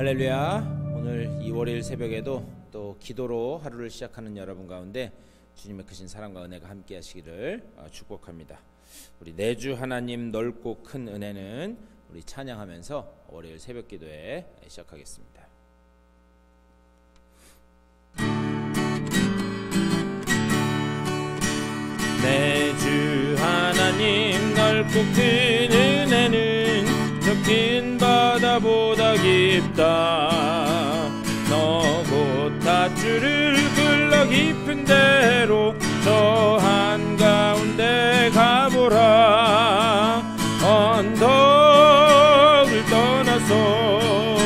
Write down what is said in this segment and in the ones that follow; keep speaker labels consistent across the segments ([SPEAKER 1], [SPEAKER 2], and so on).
[SPEAKER 1] 할렐루야. 오늘 2월 1일 새벽에도 또 기도로 하루를 시작하는 여러분 가운데 주님의 크신 사랑과 은혜가 함께 하시기를 축복합니다. 우리 내주 하나님 넓고 큰 은혜는 우리 찬양하면서 월요일 새벽 기도에 시작하겠습니다. 내주 하나님 넓고 큰 은혜는 저 큰 바다보다 깊다. 너 곧 닷줄을 굴러 깊은 데로 저 한가운데 가보라. 언덕을 떠나서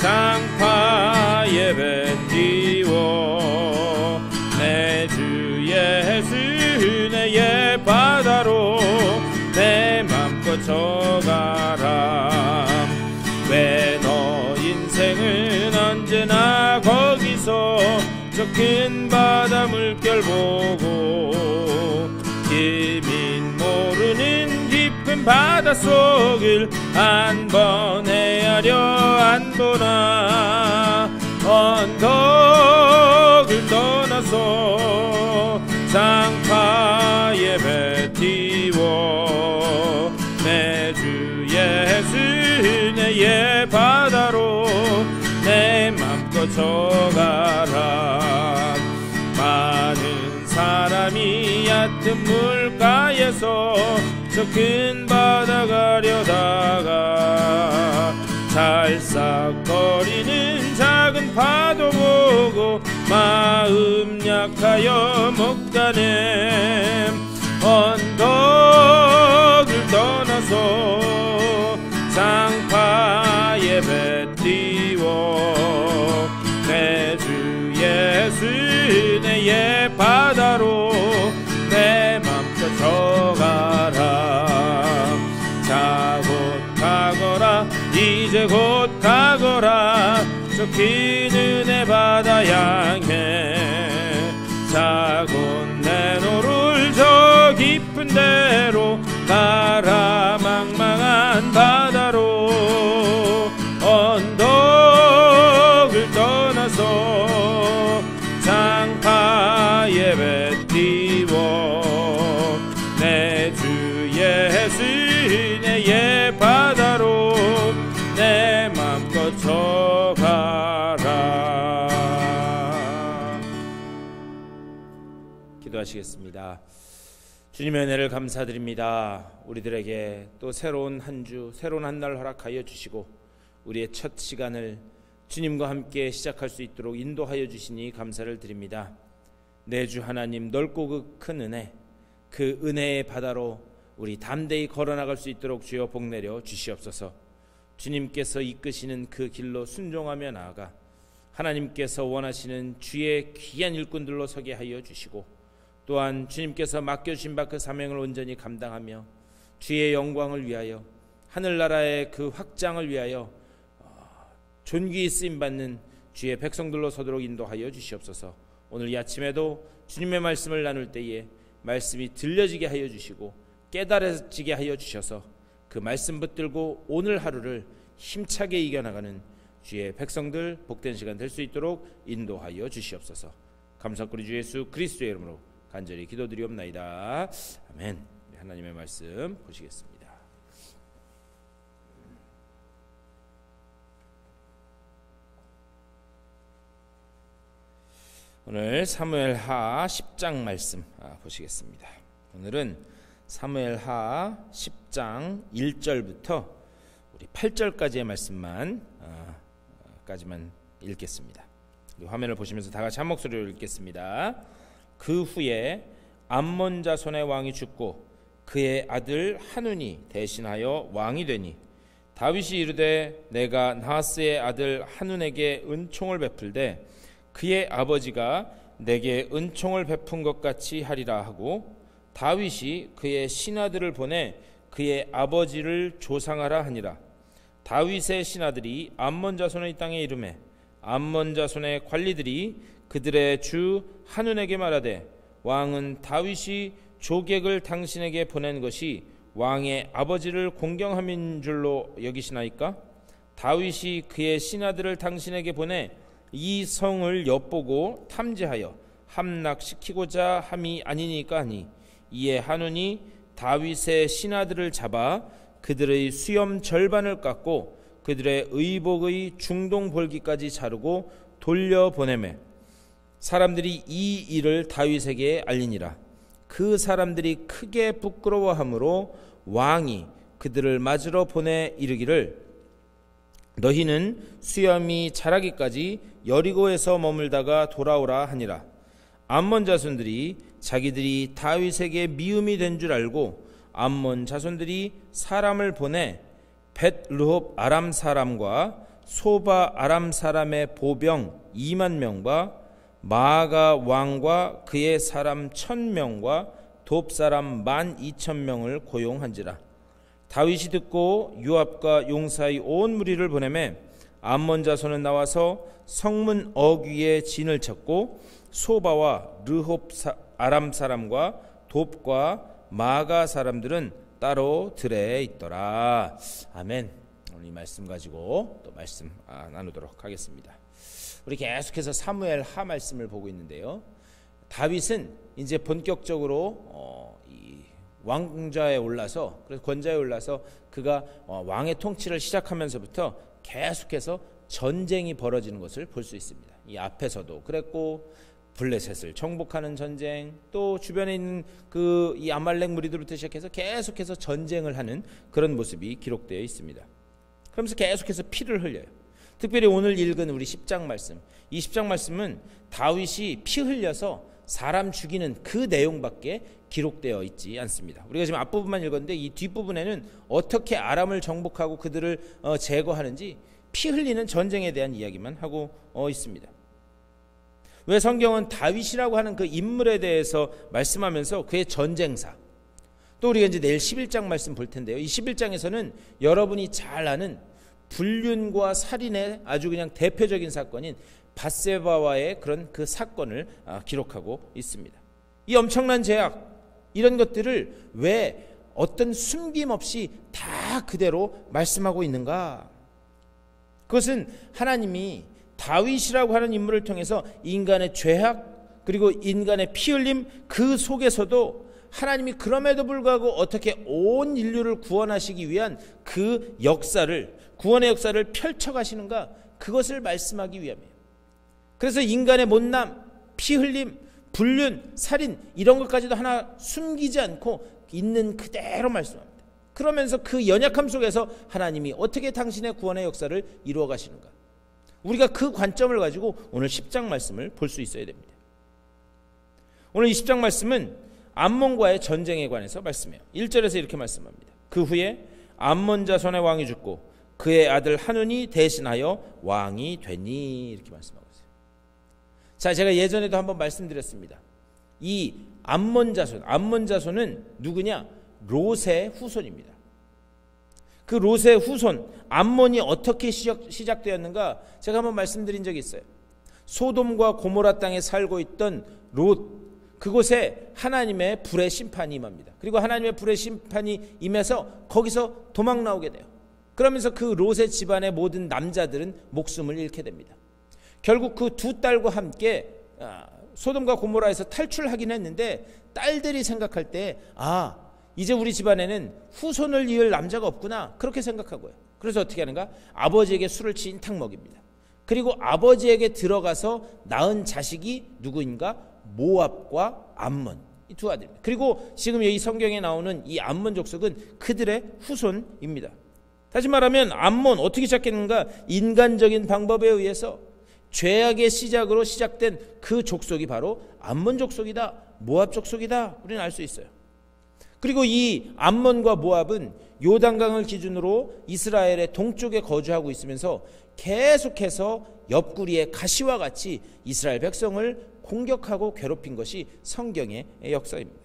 [SPEAKER 1] 장파 예배 띄워 내 주 예수 은혜의 바다로 내 맘껏 져가라. 왜 너 인생은 언제나 거기서 저 큰 바다 물결 보고 기민 모르는 깊은 바닷속을 한 번 헤아려 안 보나. 언덕을 떠나서 장파 예배 띄워 내 주 예수 은혜의 바다로 내 맘껏 져가라. 많은 사람이 얕은 물가에서 저 큰 바다 가려다가 살싹거리는 작은 파도 보고 마음 약하여 못 가네. 언덕을 떠나서 장파 예배 띄워 내 주 예수 은혜의 바다로 내 맘껏 져가라. 자 곧 가거라 이제 곧 가거라 저 큰 은혜 바다 향해. 자 곧 내노를 저 깊은 데로 가라. 망망한 바다로 언덕을 떠나서 장파 예배 띄워 내 주 예수 은혜의 바다로 내 맘껏 져가라. 기도하시겠습니다. 주님의 은혜를 감사드립니다. 우리들에게 또 새로운 한 주, 새로운 한 날 허락하여 주시고 우리의 첫 시간을 주님과 함께 시작할 수 있도록 인도하여 주시니 감사를 드립니다. 내주 하나님 넓고 그 큰 은혜, 그 은혜의 바다로 우리 담대히 걸어나갈 수 있도록 주여 복내려 주시옵소서. 주님께서 이끄시는 그 길로 순종하며 나아가 하나님께서 원하시는 주의 귀한 일꾼들로 서게 하여 주시고 또한 주님께서 맡겨주신 바 그 사명을 온전히 감당하며 주의 영광을 위하여 하늘나라의 그 확장을 위하여 존귀히 쓰임받는 주의 백성들로 서도록 인도하여 주시옵소서. 오늘 이 아침에도 주님의 말씀을 나눌 때에 말씀이 들려지게 하여 주시고 깨달아지게 하여 주셔서 그 말씀 붙들고 오늘 하루를 힘차게 이겨나가는 주의 백성들 복된 시간 될 수 있도록 인도하여 주시옵소서. 감사드리 주 예수 그리스도의 이름으로 간절히 기도드리옵나이다. 아멘. 하나님의 말씀 보시겠습니다. 오늘 사무엘하 10장 말씀 보시겠습니다. 오늘은 사무엘하 10장 1절부터 우리 8절까지의 말씀만 까지만 읽겠습니다. 화면을 보시면서 다 같이 한 목소리로 읽겠습니다. 그 후에 암몬 자손의 왕이 죽고 그의 아들 하눈이 대신하여 왕이 되니 다윗이 이르되 내가 나하스의 아들 하눈에게 은총을 베풀되 그의 아버지가 내게 은총을 베푼 것 같이 하리라 하고 다윗이 그의 신하들을 보내 그의 아버지를 조상하라 하니라. 다윗의 신하들이 암몬 자손의 땅에 이르매 암몬 자손의 관리들이 그들의 주 하눈에게 말하되 왕은 다윗이 조객을 당신에게 보낸 것이 왕의 아버지를 공경함인 줄로 여기시나이까? 다윗이 그의 신하들을 당신에게 보내 이 성을 엿보고 탐지하여 함락시키고자 함이 아니니까 하니, 이에 한운이 다윗의 신하들을 잡아 그들의 수염 절반을 깎고 그들의 의복의 중동 볼기까지 자르고 돌려보내매 사람들이 이 일을 다윗에게 알리니라. 그 사람들이 크게 부끄러워하므로 왕이 그들을 맞으러 보내 이르기를 너희는 수염이 자라기까지 여리고에서 머물다가 돌아오라 하니라. 암몬 자손들이 자기들이 다윗에게 미움이 된 줄 알고 암몬 자손들이 사람을 보내 벳르홉 아람 사람과 소바 아람 사람의 보병 2만 명과 마아가 왕과 그의 사람 1,000명과 돕 사람 12,000명을 고용한지라. 다윗이 듣고 요압과 용사의 온 무리를 보내매 암몬 자손은 나와서 성문 어귀에 진을 쳤고 소바와 르홉 아람 사람과 돕과 마가 사람들은 따로 들에 있더라. 아멘. 오늘 이 말씀 가지고 또 말씀 나누도록 하겠습니다. 우리 계속해서 사무엘 하 말씀을 보고 있는데요. 다윗은 이제 본격적으로 이 왕자에 올라서, 그래서 권좌에 올라서 그가 왕의 통치를 시작하면서부터 계속해서 전쟁이 벌어지는 것을 볼 수 있습니다. 이 앞에서도 그랬고 블레셋을 정복하는 전쟁, 또 주변에 있는 이 아말렉 무리들부터 시작해서 계속해서 전쟁을 하는 그런 모습이 기록되어 있습니다. 그러면서 계속해서 피를 흘려요. 특별히 오늘 읽은 우리 10장 말씀, 이 10장 말씀은 다윗이 피 흘려서 사람 죽이는 그 내용밖에 기록되어 있지 않습니다. 우리가 지금 앞부분만 읽었는데 이 뒷부분에는 어떻게 아람을 정복하고 그들을 제거하는지 피 흘리는 전쟁에 대한 이야기만 하고 있습니다. 왜 성경은 다윗이라고 하는 그 인물에 대해서 말씀하면서 그의 전쟁사, 또 우리가 이제 내일 11장 말씀 볼 텐데요. 이 11장에서는 여러분이 잘 아는 불륜과 살인의 아주 그냥 대표적인 사건인 밧세바와의 그런 그 사건을 기록하고 있습니다. 이 엄청난 죄악, 이런 것들을 왜 어떤 숨김 없이 다 그대로 말씀하고 있는가? 그것은 하나님이 다윗이라고 하는 인물을 통해서 인간의 죄악 그리고 인간의 피 흘림 그 속에서도 하나님이 그럼에도 불구하고 어떻게 온 인류를 구원하시기 위한 그 역사를, 구원의 역사를 펼쳐가시는가, 그것을 말씀하기 위함이에요. 그래서 인간의 못남, 피 흘림, 불륜, 살인 이런 것까지도 하나 숨기지 않고 있는 그대로 말씀합니다. 그러면서 그 연약함 속에서 하나님이 어떻게 당신의 구원의 역사를 이루어 가시는가, 우리가 그 관점을 가지고 오늘 10장 말씀을 볼 수 있어야 됩니다. 오늘 20장 말씀은 암몬과의 전쟁에 관해서 말씀해요. 1절에서 이렇게 말씀합니다. 그 후에 암몬 자손의 왕이 죽고 그의 아들 한운이 대신하여 왕이 되니, 이렇게 말씀하고 있어요. 자, 제가 예전에도 한번 말씀드렸습니다. 이 암몬 자손은 누구냐? 롯의 후손입니다. 그 롯의 후손 암몬이 어떻게 시작되었는가 제가 한번 말씀드린 적이 있어요. 소돔과 고모라 땅에 살고 있던 롯, 그곳에 하나님의 불의 심판이 임합니다. 그리고 하나님의 불의 심판이 임해서 거기서 도망 나오게 돼요. 그러면서 그 롯의 집안의 모든 남자들은 목숨을 잃게 됩니다. 결국 그 두 딸과 함께 소돔과 고모라에서 탈출하긴 했는데 딸들이 생각할 때 이제 우리 집안에는 후손을 이을 남자가 없구나, 그렇게 생각하고요. 그래서 어떻게 하는가? 아버지에게 술을 진탕 먹입니다. 그리고 아버지에게 들어가서 낳은 자식이 누구인가? 모압과 암몬, 이 두 아들입니다. 그리고 지금 이 성경에 나오는 이 암몬 족속은 그들의 후손입니다. 다시 말하면 암몬 어떻게 시작했는가? 인간적인 방법에 의해서 죄악의 시작으로 시작된 그 족속이 바로 암몬 족속이다, 모압 족속이다, 우리는 알 수 있어요. 그리고 이 암몬과 모압은 요단강을 기준으로 이스라엘의 동쪽에 거주하고 있으면서 계속해서 옆구리에 가시와 같이 이스라엘 백성을 공격하고 괴롭힌 것이 성경의 역사입니다.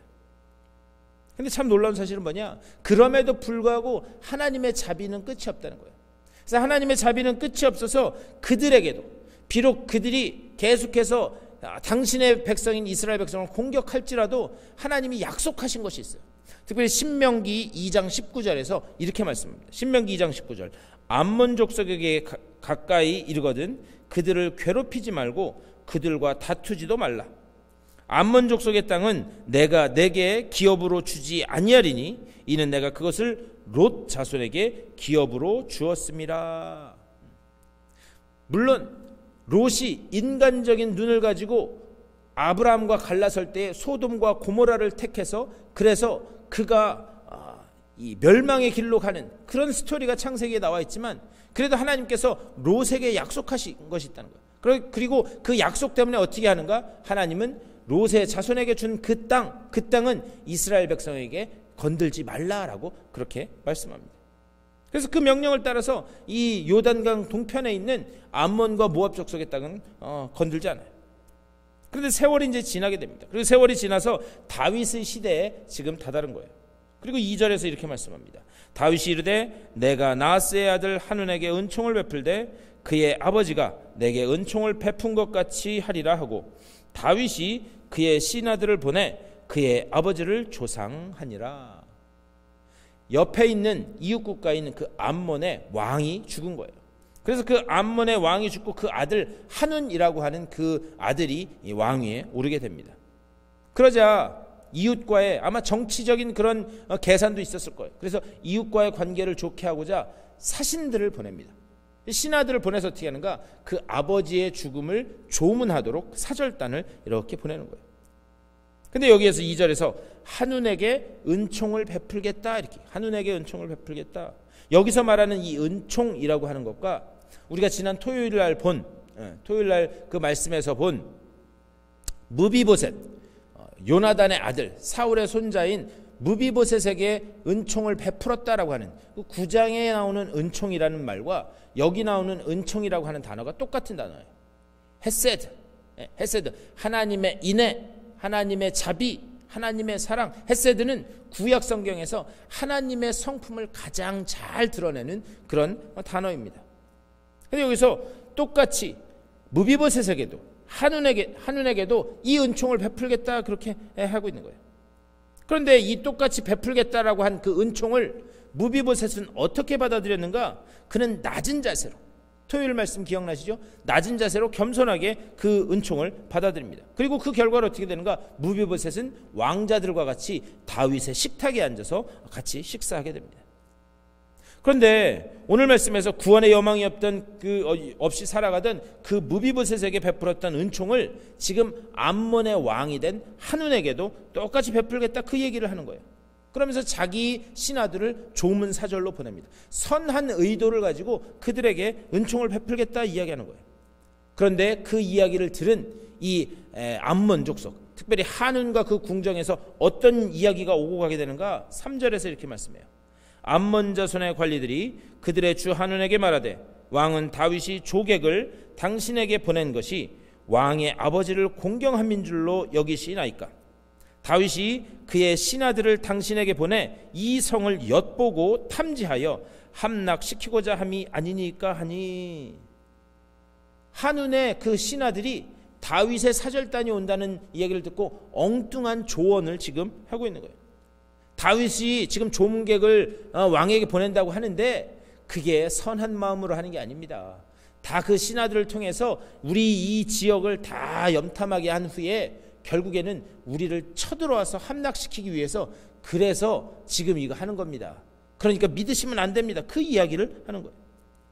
[SPEAKER 1] 그런데 참 놀라운 사실은 뭐냐? 그럼에도 불구하고 하나님의 자비는 끝이 없다는 거예요. 그래서 하나님의 자비는 끝이 없어서 그들에게도, 비록 그들이 계속해서 당신의 백성인 이스라엘 백성을 공격할지라도 하나님이 약속하신 것이 있어요. 특별히 신명기 2장 19절에서 이렇게 말씀합니다. 신명기 2장 19절. 암몬 족속에게 가까이 이르거든 그들을 괴롭히지 말고 그들과 다투지도 말라. 암몬 족속의 땅은 내가 내게 기업으로 주지 아니하리니 이는 내가 그것을 롯 자손에게 기업으로 주었음이라. 물론 롯이 인간적인 눈을 가지고 아브라함과 갈라설 때 소돔과 고모라를 택해서 그래서 그가 이 멸망의 길로 가는 그런 스토리가 창세기에 나와 있지만 그래도 하나님께서 롯에게 약속하신 것이 있다는 거예요. 그리고 그 약속 때문에 어떻게 하는가? 하나님은 롯의 자손에게 준 그 땅은 이스라엘 백성에게 건들지 말라라고 그렇게 말씀합니다. 그래서 그 명령을 따라서 이 요단강 동편에 있는 암몬과 모압 족속의 땅은 건들지 않아요. 그런데 세월이 이제 지나게 됩니다. 그리고 세월이 지나서 다윗의 시대에 지금 다다른 거예요. 그리고 2절에서 이렇게 말씀합니다. 다윗이 이르되 내가 나하스의 아들 한운에게 은총을 베풀되 그의 아버지가 내게 은총을 베푼 것 같이 하리라 하고 다윗이 그의 신하들을 보내 그의 아버지를 조상하니라. 옆에 있는 이웃 국가에 있는 그 암몬의 왕이 죽은 거예요. 그래서 그 암몬의 왕이 죽고 그 아들 한운이라고 하는 그 아들이 이 왕위에 오르게 됩니다. 그러자 이웃과의 아마 정치적인 그런 계산도 있었을 거예요. 그래서 이웃과의 관계를 좋게 하고자 사신들을 보냅니다. 신하들을 보내서 어떻게 하는가? 그 아버지의 죽음을 조문하도록 사절단을 이렇게 보내는 거예요. 근데 여기에서 2절에서 한운에게 은총을 베풀겠다, 이렇게 한운에게 은총을 베풀겠다. 여기서 말하는 이 은총이라고 하는 것과 우리가 지난 토요일 날 그 말씀에서 본 무비보셋, 요나단의 아들 사울의 손자인 무비보셋에게 은총을 베풀었다라고 하는 그 9장에 나오는 은총이라는 말과 여기 나오는 은총이라고 하는 단어가 똑같은 단어예요. 헤세드, 하나님의 인애, 하나님의 자비, 하나님의 사랑. 헤세드는 구약 성경에서 하나님의 성품을 가장 잘 드러내는 그런 단어입니다. 그런데 여기서 똑같이 무비보셋에게도 한운에게도 이 은총을 베풀겠다 그렇게 하고 있는 거예요. 그런데 이 똑같이 베풀겠다라고 한 그 은총을 무비보셋은 어떻게 받아들였는가? 그는 낮은 자세로, 토요일 말씀 기억나시죠? 낮은 자세로 겸손하게 그 은총을 받아들입니다. 그리고 그 결과로 어떻게 되는가? 무비보셋은 왕자들과 같이 다윗의 식탁에 앉아서 같이 식사하게 됩니다. 그런데 오늘 말씀에서 구원의 여망이 없이 살아가던 그 무비보셋에게 베풀었던 은총을 지금 암몬의 왕이 된 한운에게도 똑같이 베풀겠다 그 얘기를 하는 거예요. 그러면서 자기 신하들을 조문사절로 보냅니다. 선한 의도를 가지고 그들에게 은총을 베풀겠다 이야기하는 거예요. 그런데 그 이야기를 들은 이 암몬 족속, 특별히 한운과 그 궁정에서 어떤 이야기가 오고 가게 되는가? 3절에서 이렇게 말씀해요. 암몬 자손의 관리들이 그들의 주 한운에게 말하되 왕은 다윗이 조객을 당신에게 보낸 것이 왕의 아버지를 공경함인 줄로 여기시나이까? 다윗이 그의 신하들을 당신에게 보내 이 성을 엿보고 탐지하여 함락시키고자 함이 아니니까 하니. 한운의 그 신하들이 다윗의 사절단이 온다는 이야기를 듣고 엉뚱한 조언을 지금 하고 있는 거예요. 다윗이 지금 조문객을 왕에게 보낸다고 하는데 그게 선한 마음으로 하는 게 아닙니다. 다 그 신하들을 통해서 우리 이 지역을 다 염탐하게 한 후에 결국에는 우리를 쳐들어와서 함락시키기 위해서 그래서 지금 이거 하는 겁니다. 그러니까 믿으시면 안 됩니다. 그 이야기를 하는 거예요.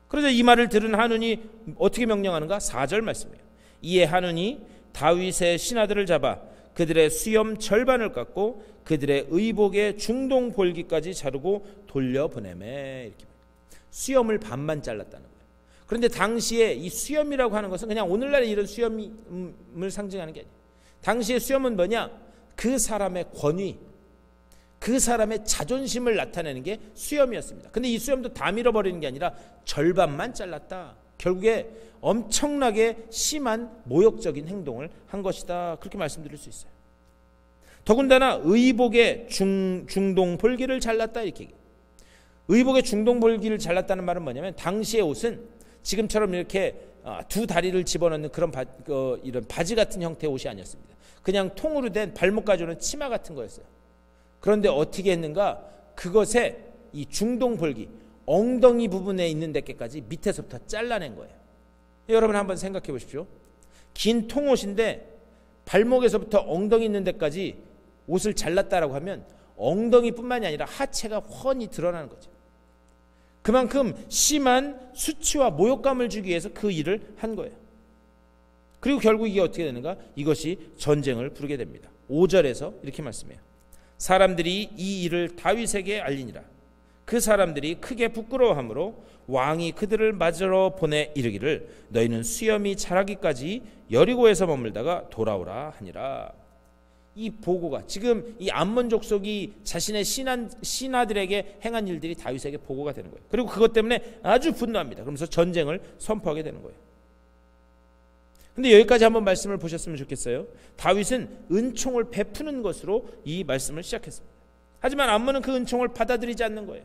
[SPEAKER 1] 그래서 이 말을 들은 한운이 어떻게 명령하는가? 4절 말씀이에요. 이에 한운이 다윗의 신하들을 잡아 그들의 수염 절반을 깎고 그들의 의복의 중동 볼기까지 자르고 돌려보내매. 이렇게 수염을 반만 잘랐다는 거예요. 그런데 당시에 이 수염이라고 하는 것은 그냥 오늘날의 이런 수염을 상징하는 게 아니에요. 당시의 수염은 뭐냐? 그 사람의 권위, 그 사람의 자존심을 나타내는 게 수염이었습니다. 근데 이 수염도 다 밀어버리는 게 아니라 절반만 잘랐다. 결국에 엄청나게 심한 모욕적인 행동을 한 것이다. 그렇게 말씀드릴 수 있어요. 더군다나 의복의 중동 볼기를 잘랐다 이렇게 얘기해요. 의복의 중동 볼기를 잘랐다는 말은 뭐냐면 당시의 옷은 지금처럼 이렇게 두 다리를 집어넣는 그런 이런 바지 같은 형태의 옷이 아니었습니다. 그냥 통으로 된 발목까지 오는 치마 같은 거였어요. 그런데 어떻게 했는가? 그것에 이 중동 볼기, 엉덩이 부분에 있는 데까지 밑에서부터 잘라낸 거예요. 여러분 한번 생각해 보십시오. 긴 통옷인데 발목에서부터 엉덩이 있는 데까지 옷을 잘랐다라고 하면 엉덩이뿐만이 아니라 하체가 훤히 드러나는 거죠. 그만큼 심한 수치와 모욕감을 주기 위해서 그 일을 한 거예요. 그리고 결국 이게 어떻게 되는가? 이것이 전쟁을 부르게 됩니다. 5절에서 이렇게 말씀해요. 사람들이 이 일을 다윗에게 알리니라. 그 사람들이 크게 부끄러워하므로 왕이 그들을 맞으러 보내 이르기를 너희는 수염이 자라기까지 여리고에서 머물다가 돌아오라 하니라. 이 보고가 지금 이 암몬 족속이 자신의 신하들에게 행한 일들이 다윗에게 보고가 되는 거예요. 그리고 그것 때문에 아주 분노합니다. 그러면서 전쟁을 선포하게 되는 거예요. 근데 여기까지 한번 말씀을 보셨으면 좋겠어요. 다윗은 은총을 베푸는 것으로 이 말씀을 시작했습니다. 하지만 암몬은 그 은총을 받아들이지 않는 거예요.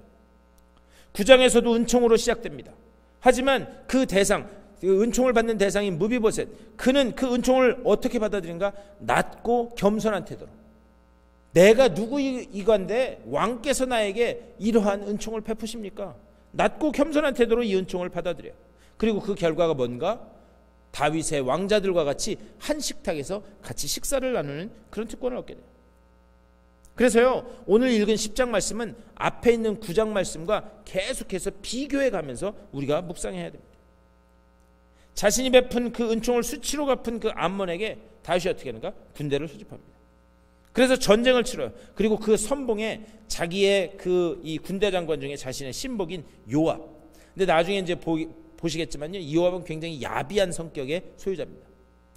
[SPEAKER 1] 9장에서도 은총으로 시작됩니다. 하지만 그 대상, 그 은총을 받는 대상인 무비보셋, 그는 그 은총을 어떻게 받아들인가? 낮고 겸손한 태도로. 내가 누구이건데 왕께서 나에게 이러한 은총을 베푸십니까? 낮고 겸손한 태도로 이 은총을 받아들여요. 그리고 그 결과가 뭔가? 다윗의 왕자들과 같이 한 식탁에서 같이 식사를 나누는 그런 특권을 얻게 돼요. 그래서요, 오늘 읽은 10장 말씀은 앞에 있는 9장 말씀과 계속해서 비교해 가면서 우리가 묵상해야 됩니다. 자신이 베푼 그 은총을 수치로 갚은 그 암몬에게 다윗이 어떻게 하는가? 군대를 소집합니다. 그래서 전쟁을 치러요. 그리고 그 선봉에 자기의 이 군대 장관 중에 자신의 신복인 요압. 근데 나중에 이제 보시겠지만요, 이 요압은 굉장히 야비한 성격의 소유자입니다.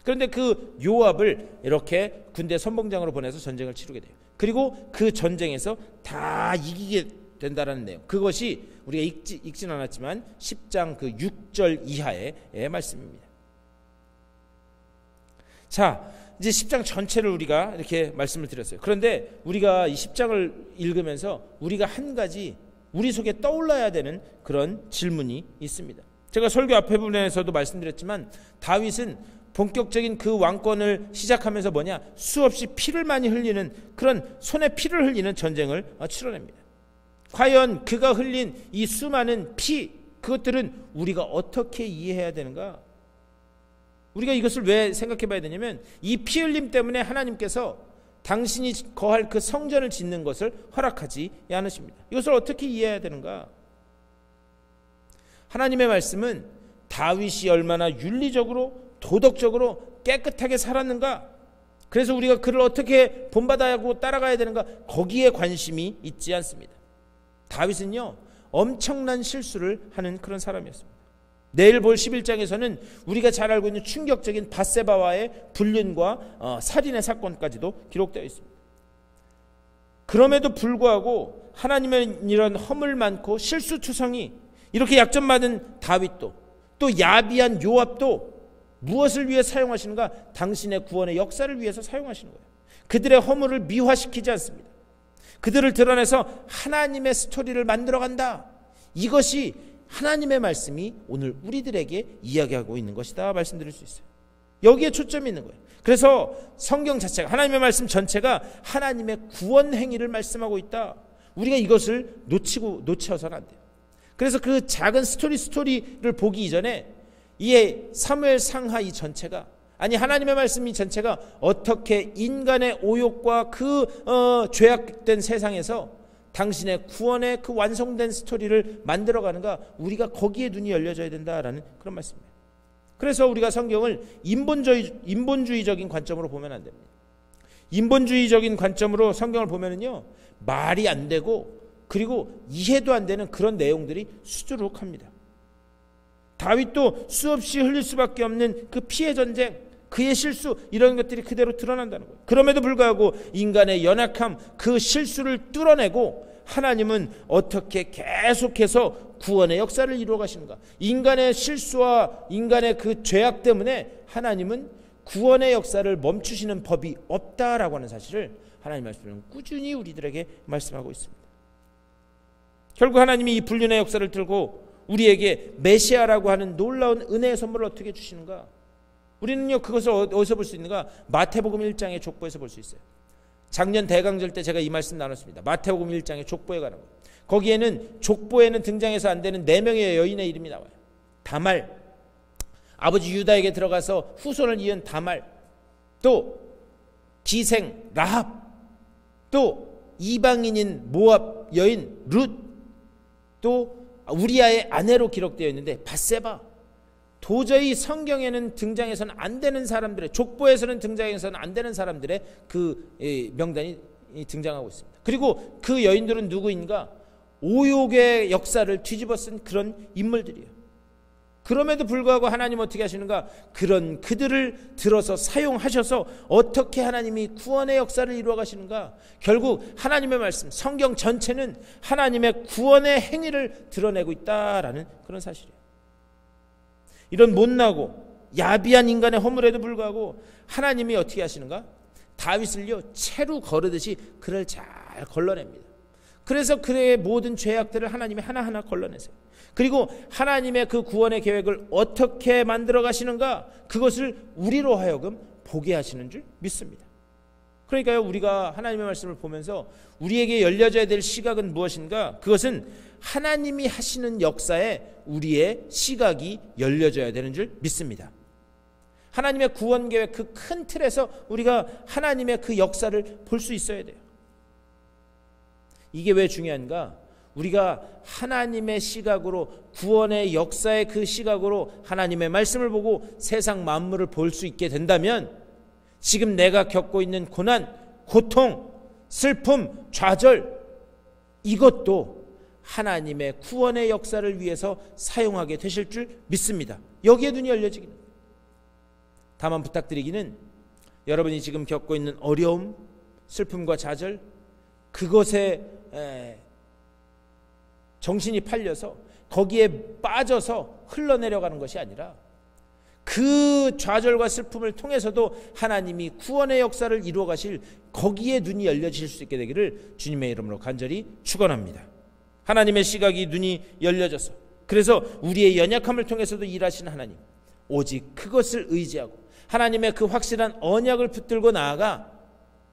[SPEAKER 1] 그런데 그 요압을 이렇게 군대 선봉장으로 보내서 전쟁을 치르게 돼요. 그리고 그 전쟁에서 다 이기게 된다라는 내용, 그것이 우리가 읽진 않았지만 10장 그 6절 이하의 말씀입니다. 자, 이제 10장 전체를 우리가 이렇게 말씀을 드렸어요. 그런데 우리가 이 10장을 읽으면서 우리가 한 가지 우리 속에 떠올라야 되는 그런 질문이 있습니다. 제가 설교 앞에 부분에서도 말씀드렸지만 다윗은 본격적인 그 왕권을 시작하면서 수없이 피를 많이 흘리는 그런 손에 피를 흘리는 전쟁을 치러냅니다. 과연 그가 흘린 이 수많은 피, 그것들은 우리가 어떻게 이해해야 되는가? 우리가 이것을 왜 생각해 봐야 되냐면 이 피 흘림 때문에 하나님께서 당신이 거할 그 성전을 짓는 것을 허락하지 않으십니다. 이것을 어떻게 이해해야 되는가? 하나님의 말씀은 다윗이 얼마나 윤리적으로 도덕적으로 깨끗하게 살았는가, 그래서 우리가 그를 어떻게 본받아야 하고 따라가야 되는가, 거기에 관심이 있지 않습니다. 다윗은요, 엄청난 실수를 하는 그런 사람이었습니다. 내일 볼 11장에서는 우리가 잘 알고 있는 충격적인 밧세바와의 불륜과 살인의 사건까지도 기록되어 있습니다. 그럼에도 불구하고 하나님의 이런 허물 많고 실수투성이 이렇게 약점 많은 다윗도, 또 야비한 요압도 무엇을 위해 사용하시는가? 당신의 구원의 역사를 위해서 사용하시는 거예요. 그들의 허물을 미화시키지 않습니다. 그들을 드러내서 하나님의 스토리를 만들어간다. 이것이 하나님의 말씀이 오늘 우리들에게 이야기하고 있는 것이다 말씀드릴 수 있어요. 여기에 초점이 있는 거예요. 그래서 성경 자체가, 하나님의 말씀 전체가 하나님의 구원 행위를 말씀하고 있다. 우리가 이것을 놓쳐서는 안 돼요. 그래서 그 작은 스토리를 보기 이전에 이 사무엘 상하 이 전체가, 아니 하나님의 말씀 이 전체가 어떻게 인간의 오욕과 그 죄악된 세상에서 당신의 구원의 그 완성된 스토리를 만들어가는가, 우리가 거기에 눈이 열려져야 된다라는 그런 말씀입니다. 그래서 우리가 성경을 인본주의적인 관점으로 보면 안 됩니다. 인본주의적인 관점으로 성경을 보면은요, 말이 안 되고 그리고 이해도 안 되는 그런 내용들이 수두룩합니다. 다윗도 수없이 흘릴 수밖에 없는 그 피해 전쟁, 그의 실수, 이런 것들이 그대로 드러난다는 거예요. 그럼에도 불구하고 인간의 연약함, 그 실수를 뚫어내고 하나님은 어떻게 계속해서 구원의 역사를 이루어 가시는가? 인간의 실수와 인간의 그 죄악 때문에 하나님은 구원의 역사를 멈추시는 법이 없다라고 하는 사실을 하나님 말씀은 꾸준히 우리들에게 말씀하고 있습니다. 결국 하나님이 이 불륜의 역사를 들고 우리에게 메시아라고 하는 놀라운 은혜의 선물을 어떻게 주시는가? 우리는요, 그것을 어디서 볼 수 있는가? 마태복음 1장의 족보에서 볼 수 있어요. 작년 대강절 때 제가 이 말씀 나눴습니다. 마태복음 1장의 족보에 관한 것. 거기에는 족보에는 등장해서 안 되는 4명의 여인의 이름이 나와요. 다말, 아버지 유다에게 들어가서 후손을 이은 다말, 또 기생 라합, 또 이방인인 모압 여인 룻, 또 우리아의 아내로 기록되어 있는데 밧세바. 도저히 성경에는 등장해서는 안 되는 사람들의, 족보에서는 등장해서는 안 되는 사람들의 그 명단이 등장하고 있습니다. 그리고 그 여인들은 누구인가? 오욕의 역사를 뒤집어 쓴 그런 인물들이에요. 그럼에도 불구하고 하나님 어떻게 하시는가? 그런 그들을 들어서 사용하셔서 어떻게 하나님이 구원의 역사를 이루어 가시는가? 결국 하나님의 말씀, 성경 전체는 하나님의 구원의 행위를 드러내고 있다라는 그런 사실이에요. 이런 못나고 야비한 인간의 허물에도 불구하고 하나님이 어떻게 하시는가? 다윗을요 채로 거르듯이 그를 잘 걸러냅니다. 그래서 그의 모든 죄악들을 하나님이 하나하나 걸러내세요. 그리고 하나님의 그 구원의 계획을 어떻게 만들어 가시는가? 그것을 우리로 하여금 보게 하시는 줄 믿습니다. 그러니까요, 우리가 하나님의 말씀을 보면서 우리에게 열려져야 될 시각은 무엇인가? 그것은 하나님이 하시는 역사에 우리의 시각이 열려져야 되는 줄 믿습니다. 하나님의 구원 계획 그 큰 틀에서 우리가 하나님의 그 역사를 볼 수 있어야 돼요. 이게 왜 중요한가? 우리가 하나님의 시각으로, 구원의 역사의 그 시각으로 하나님의 말씀을 보고 세상 만물을 볼 수 있게 된다면 지금 내가 겪고 있는 고난, 고통, 슬픔, 좌절, 이것도 하나님의 구원의 역사를 위해서 사용하게 되실 줄 믿습니다. 여기에 눈이 열려지기는. 다만 부탁드리기는, 여러분이 지금 겪고 있는 어려움, 슬픔과 좌절, 그것에 정신이 팔려서 거기에 빠져서 흘러내려가는 것이 아니라 그 좌절과 슬픔을 통해서도 하나님이 구원의 역사를 이루어 가실, 거기에 눈이 열려질 수 있게 되기를 주님의 이름으로 간절히 축원합니다. 하나님의 시각이 눈이 열려져서, 그래서 우리의 연약함을 통해서도 일하시는 하나님, 오직 그것을 의지하고 하나님의 그 확실한 언약을 붙들고 나아가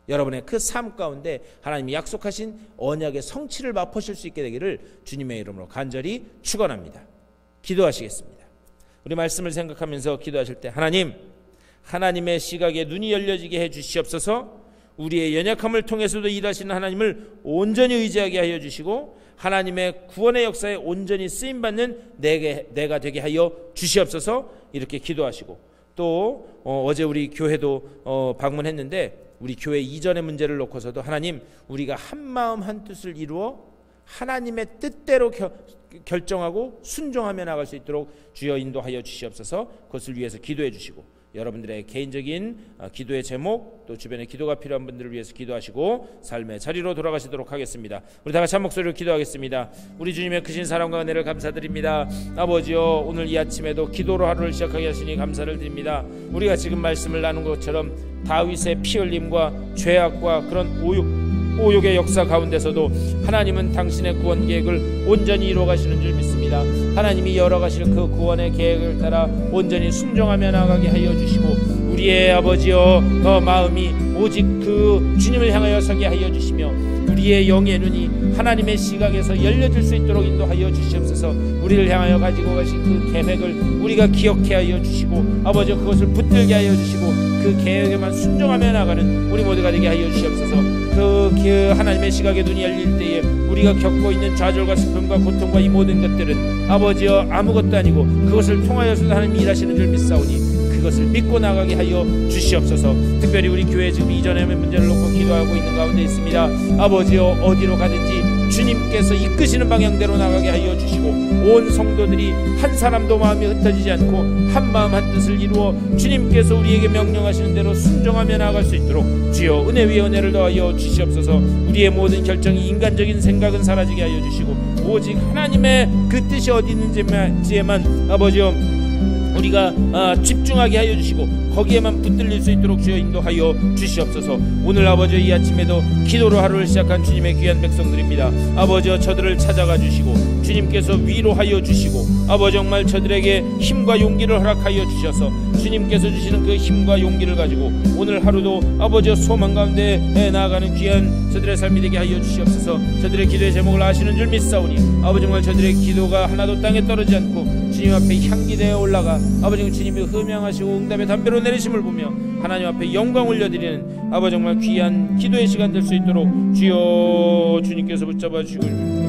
[SPEAKER 1] 여러분의 그 삶 가운데 하나님이 약속하신 언약의 성취를 맛보실 수 있게 되기를 주님의 이름으로 간절히 축원합니다. 기도하시겠습니다. 우리 말씀을 생각하면서 기도하실 때, 하나님, 하나님의 시각에 눈이 열려지게 해 주시옵소서. 우리의 연약함을 통해서도 일하시는 하나님을 온전히 의지하게 하여 주시고 하나님의 구원의 역사에 온전히 쓰임받는 내가 되게 하여 주시옵소서. 이렇게 기도하시고, 또 어제 우리 교회도 방문했는데 우리 교회 이전의 문제를 놓고서도 하나님, 우리가 한 마음 한 뜻을 이루어 하나님의 뜻대로 결정하고 순종하며 나갈 수 있도록 주여 인도하여 주시옵소서. 그것을 위해서 기도해 주시고, 여러분들의 개인적인 기도의 제목, 또 주변에 기도가 필요한 분들을 위해서 기도하시고 삶의 자리로 돌아가시도록 하겠습니다. 우리 다 같이 한 목소리로 기도하겠습니다. 우리 주님의 크신 사랑과 은혜를 감사드립니다. 아버지여, 오늘 이 아침에도 기도로 하루를 시작하게 하시니 감사를 드립니다. 우리가 지금 말씀을 나눈 것처럼 다윗의 피 흘림과 죄악과 그런 오욕의 역사 가운데서도 하나님은 당신의 구원 계획을 온전히 이루어 가시는 줄 믿습니다. 하나님이 열어가실 그 구원의 계획을 따라 온전히 순종하며 나가게 하여 주시고, 우리의 아버지여, 마음이 오직 그 주님을 향하여 서게 하여 주시며 우리의 영의 눈이 하나님의 시각에서 열려질 수 있도록 인도하여 주시옵소서. 우리를 향하여 가지고 가신 그 계획을 우리가 기억해 하여 주시고, 아버지 그것을 붙들게 하여 주시고 그 계획에만 순종하며 나가는 우리 모두가 되게 하여 주시옵소서. 그 하나님의 시각에 눈이 열릴 때에 우리가 겪고 있는 좌절과 슬픔과 고통과 이 모든 것들은 아버지여 아무것도 아니고 그것을 통하여서 하나님이 일하시는 줄 믿사오니 그것을 믿고 나가게 하여 주시옵소서. 특별히 우리 교회 지금 이전의 문제를 놓고 기도하고 있는 가운데 있습니다. 아버지여, 어디로 가든지 주님께서 이끄시는 방향대로 나가게 하여 주시고, 온 성도들이 한 사람도 마음이 흩어지지 않고 한 마음 한 뜻을 이루어 주님께서 우리에게 명령하시는 대로 순종하며 나아갈 수 있도록 주여 은혜 위에 은혜를 더하여 주시옵소서. 우리의 모든 결정이 인간적인 생각은 사라지게 하여 주시고 오직 하나님의 그 뜻이 어디 있는지에만 아버지여 우리가 집중하게 하여 주시고 거기에만 붙들릴 수 있도록 주여 인도하여 주시옵소서. 오늘 아버지 이 아침에도 기도로 하루를 시작한 주님의 귀한 백성들입니다. 아버지 저들을 찾아가 주시고 주님께서 위로하여 주시고 아버지 정말 저들에게 힘과 용기를 허락하여 주셔서 주님께서 주시는 그 힘과 용기를 가지고 오늘 하루도 아버지 소망 가운데 나아가는 귀한 저들의 삶이 되게 하여 주시옵소서. 저들의 기도의 제목을 아시는 줄 믿사오니 아버지 정말 저들의 기도가 하나도 땅에 떨어지지 않고 주님 앞에 향기되어 올라가 아버지 주님이 흠양하시고 응답의 담배로 내리심을 보며 하나님 앞에 영광 올려드리는 아버지 정말 귀한 기도의 시간 될 수 있도록 주여 주님께서 붙잡아 주시고